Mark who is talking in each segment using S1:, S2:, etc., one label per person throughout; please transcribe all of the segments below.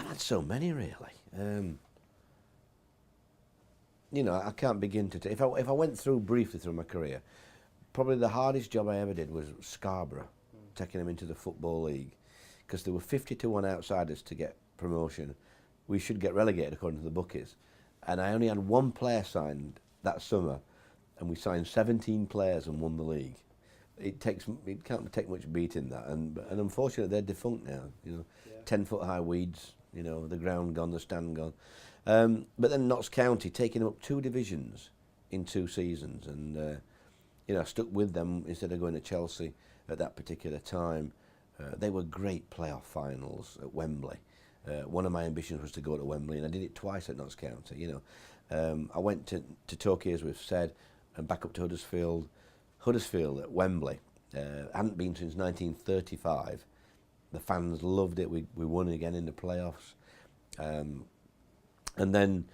S1: had so many really. You know, I can't begin to. If I went through briefly through my career, probably the hardest job I ever did was Scarborough, taking them into the Football League, because there were 50-1 outsiders to get promotion. We should get relegated according to the bookies, and I only had one player signed that summer, and we signed 17 players and won the league. It can't take much beating that, and unfortunately they're defunct now. You know, 10-foot high weeds. You know, the ground gone, the stand gone. But then Notts County taking up 2 divisions in 2 seasons, and you know, I stuck with them instead of going to Chelsea at that particular time. They were great playoff finals at Wembley. One of my ambitions was to go to Wembley, and I did it twice at Notts County. You know, I went to Torquay, as we've said, and back up to Huddersfield. Huddersfield at Wembley. Hadn't been since 1935. The fans loved it. We won again in the playoffs. And then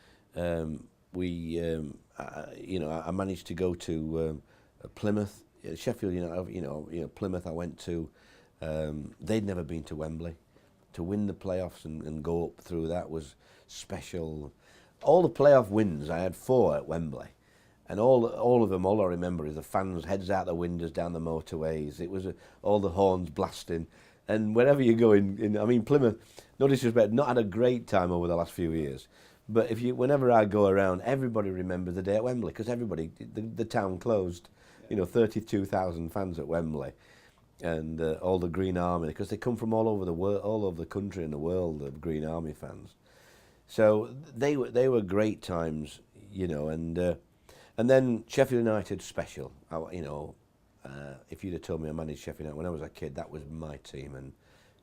S1: you know, I managed to go to Plymouth, Sheffield. You know, Plymouth. I went to. They'd never been to Wembley. To win the playoffs and go up through that was special. All the playoff wins, I had 4 at Wembley, and all of them. All I remember is the fans' heads out the windows down the motorways. It was all the horns blasting. And wherever you go I mean, Plymouth, no disrespect, not had a great time over the last few years. But whenever I go around, everybody remembers the day at Wembley, because the town closed. You know, 32,000 fans at Wembley, and all the Green Army, because they come from all over the world, all over the country and the world, of Green Army fans. So they were great times, you know, and then Sheffield United special. You know. If you'd have told me I managed Sheffield United when I was a kid, that was my team, and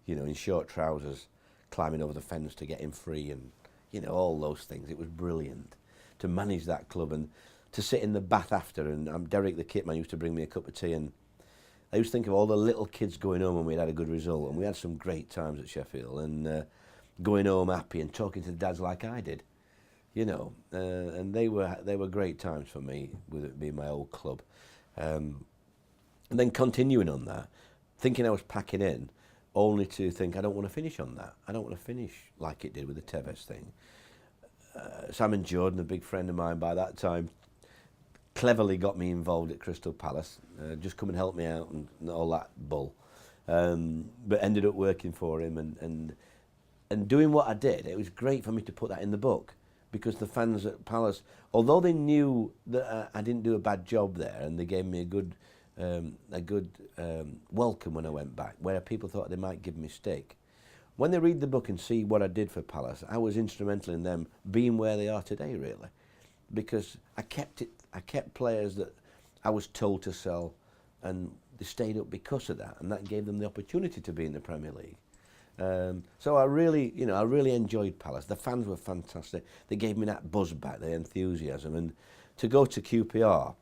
S1: you know, in short trousers, climbing over the fence to get him free, and you know, all those things. It was brilliant to manage that club and to sit in the bath after. And Derek, the kit man, used to bring me a cup of tea, and I used to think of all the little kids going home when we'd had a good result, and we had some great times at Sheffield, and going home happy and talking to the dads like I did, you know, and they were great times for me, with it being my old club. And then continuing on that, thinking I was packing in, only to think I don't want to finish on that. I don't want to finish like it did with the Tevez thing. Simon Jordan, a big friend of mine by that time, cleverly got me involved at Crystal Palace. Just come and help me out and all that bull. But ended up working for him and doing what I did. It was great for me to put that in the book, because the fans at Palace, although they knew that I didn't do a bad job there, and they gave me a good welcome when I went back, where people thought they might give me stick. When they read the book and see what I did for Palace, I was instrumental in them being where they are today, really, because I kept players that I was told to sell, and they stayed up because of that, and that gave them the opportunity to be in the Premier League. So I really enjoyed Palace. The fans were fantastic. They gave me that buzz back, the enthusiasm, and to go to QPR.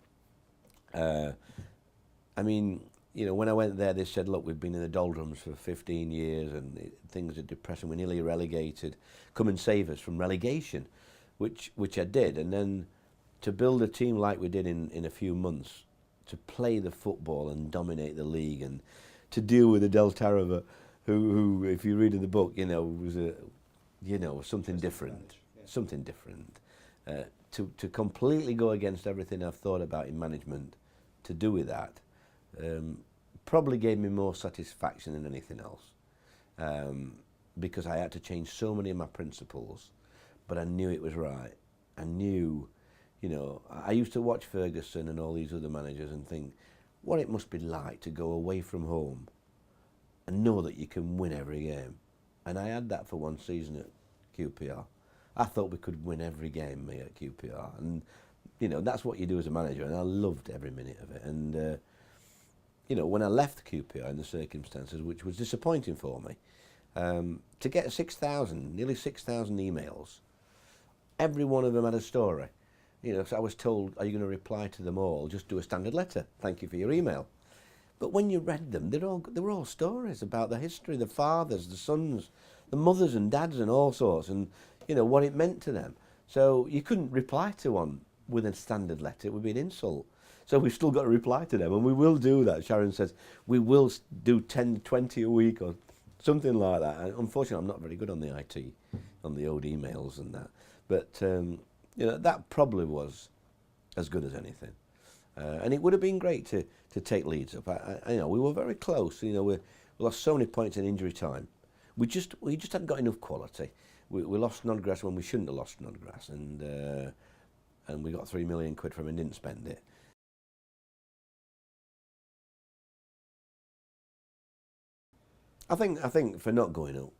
S1: I mean, you know, when I went there, they said, look, we've been in the doldrums for 15 years and things are depressing. We're nearly relegated. Come and save us from relegation, which I did. And then to build a team like we did in a few months, to play the football and dominate the league, and to deal with the Del Tarava, who, if you read in the book, you know, was something different. Something different. To completely go against everything I've thought about in management, to do with that, probably gave me more satisfaction than anything else, because I had to change so many of my principles, but I knew it was right. I knew, you know, I used to watch Ferguson and all these other managers and think what it must be like to go away from home and know that you can win every game. And I had that for one season at QPR. I thought we could win every game, me, at QPR, and you know, that's what you do as a manager, and I loved every minute of it. And you know, when I left QPR in the circumstances, which was disappointing for me, to get nearly 6,000 emails, every one of them had a story. You know, so I was told, are you going to reply to them all? Just do a standard letter. Thank you for your email. But when you read them, they were all stories about the history, the fathers, the sons, the mothers and dads and all sorts, and you know, what it meant to them. So you couldn't reply to one with a standard letter. It would be an insult. So we've still got to reply to them, and we will do that. Sharon says we will do 10, 20 a week, or something like that. And unfortunately, I'm not very good on the IT, on the old emails and that. But you know, that probably was as good as anything. And it would have been great to take Leeds up. You know, we were very close. You know, we lost so many points in injury time. We just hadn't got enough quality. We lost Snodgrass when we shouldn't have lost Snodgrass, and we got £3 million from him and didn't spend it. I think for not going up,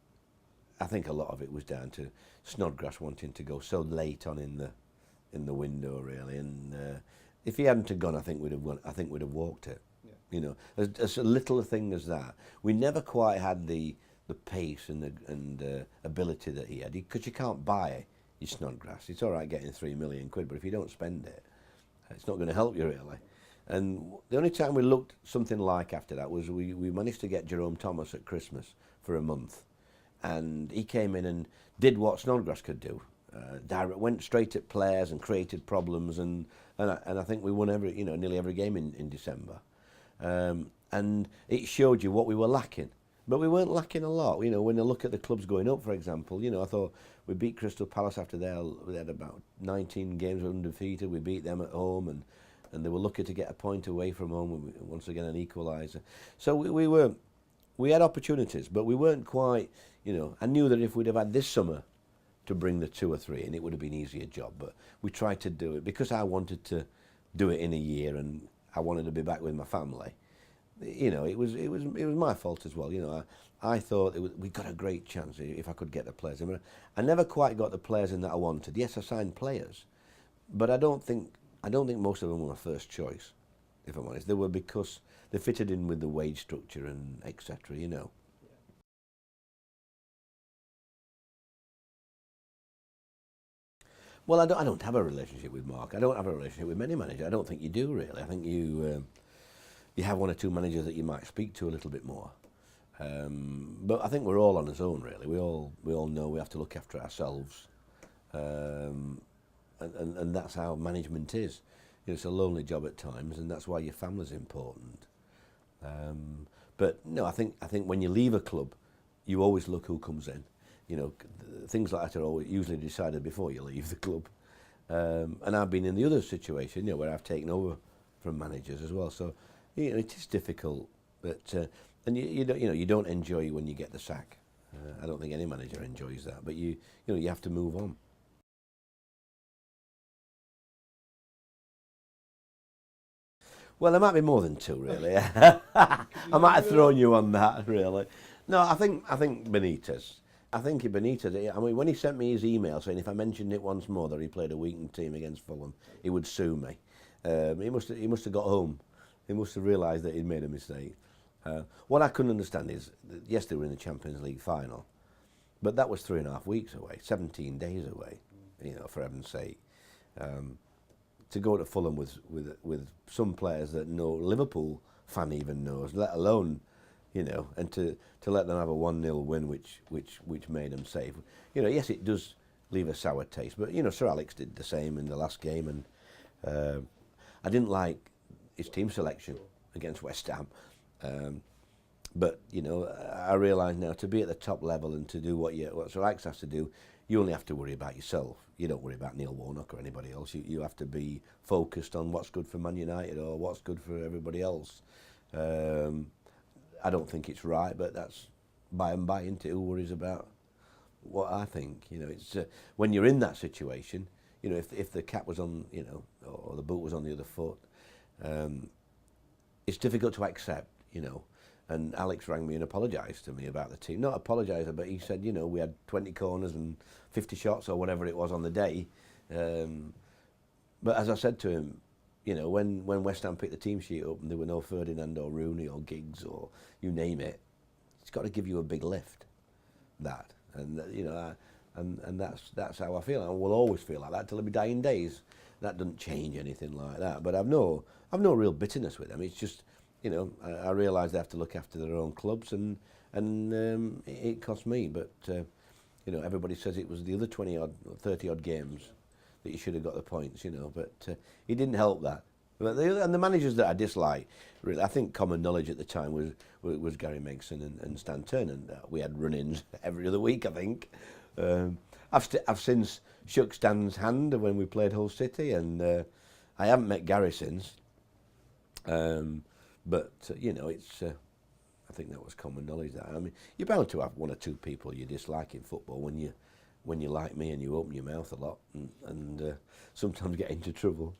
S1: I think a lot of it was down to Snodgrass wanting to go so late on in the window, really. And if he hadn't have gone, I think we'd have walked it. Yeah. You know, as a little a thing as that, we never quite had the pace and the ability that he had, because you can't buy your Snodgrass. It's all right getting £3 million, but if you don't spend it, it's not going to help you really. And the only time we looked something like after that was we managed to get Jerome Thomas at Christmas for a month, and he came in and did what Snodgrass could do. Went straight at players and created problems, and I think we won nearly every game in December, and it showed you what we were lacking. But we weren't lacking a lot. You know, when you look at the clubs going up, for example, you know, I thought we beat Crystal Palace after they had about 19 games undefeated. We beat them at home, and they were lucky to get a point away from home. Once again, an equaliser. So we had opportunities, but we weren't quite. You know, I knew that if we'd have had this summer to bring the 2 or 3 in, it would have been an easier job. But we tried to do it because I wanted to do it in a year, and I wanted to be back with my family. You know, it was my fault as well. You know, I thought we got a great chance if I could get the players. I mean, I never quite got the players in that I wanted. Yes, I signed players, but I don't think most of them were my first choice, if I'm honest. They were because they fitted in with the wage structure and etc. You know. Well, I don't have a relationship with Mark. I don't have a relationship with many managers. I don't think you do really. I think you have 1 or 2 managers that you might speak to a little bit more. But I think we're all on our own really. We all know we have to look after ourselves, and that's how management is. You know, it's a lonely job at times, and that's why your family's important. But no, I think when you leave a club, you always look who comes in. You know, things like that are always usually decided before you leave the club. And I've been in the other situation, you know, where I've taken over from managers as well. So, you know, it is difficult, but and you don't enjoy when you get the sack. I don't think any manager enjoys that, but you have to move on. Well, there might be more than 2, really. I might have thrown you on that, really. No, I think Benitez. I think Benitez. I mean, when he sent me his email saying if I mentioned it once more that he played a weakened team against Fulham, he would sue me. He must have got home. He must have realised that he'd made a mistake. What I couldn't understand is, yes, they were in the Champions League final, but that was 3.5 weeks away, 17 days away. You know, for heaven's sake. To go to Fulham with some players that no Liverpool fan even knows, let alone, you know, and to let them have a 1-0 win, which made them safe. You know, yes, it does leave a sour taste, but you know, Sir Alex did the same in the last game, and I didn't like his team selection against West Ham, but you know, I realise now to be at the top level and to do what Sir Alex has to do, you only have to worry about yourself. You don't worry about Neil Warnock or anybody else. You have to be focused on what's good for Man United or what's good for everybody else. I don't think it's right, but that's by and by into who worries about what I think. You know, it's when you're in that situation. You know, if the cap was on, you know, or the boot was on the other foot, it's difficult to accept. You know. And Alex rang me and apologised to me about the team. Not apologised, but he said, you know, we had 20 corners and 50 shots or whatever it was on the day. But as I said to him, you know, when West Ham picked the team sheet up and there were no Ferdinand or Rooney or Giggs or you name it, it's got to give you a big lift. That, and you know, and that's how I feel. I will always feel like that till my dying days. That doesn't change anything like that. But I've no real bitterness with them. It's just, you know, I realise they have to look after their own clubs, and it cost me. But you know, everybody says it was the other 20 odd, 30 odd games that you should have got the points. You know, but it didn't help that. But and the managers that I dislike, really, I think common knowledge at the time was Gary Megson and Stan Turner. And we had run-ins every other week, I think. I've since shook Stan's hand when we played Hull City, and I haven't met Gary since. But you know, it's. I think that was common knowledge. That I mean, you're bound to have one or two people you dislike in football when you like me and you open your mouth a lot and sometimes get into trouble.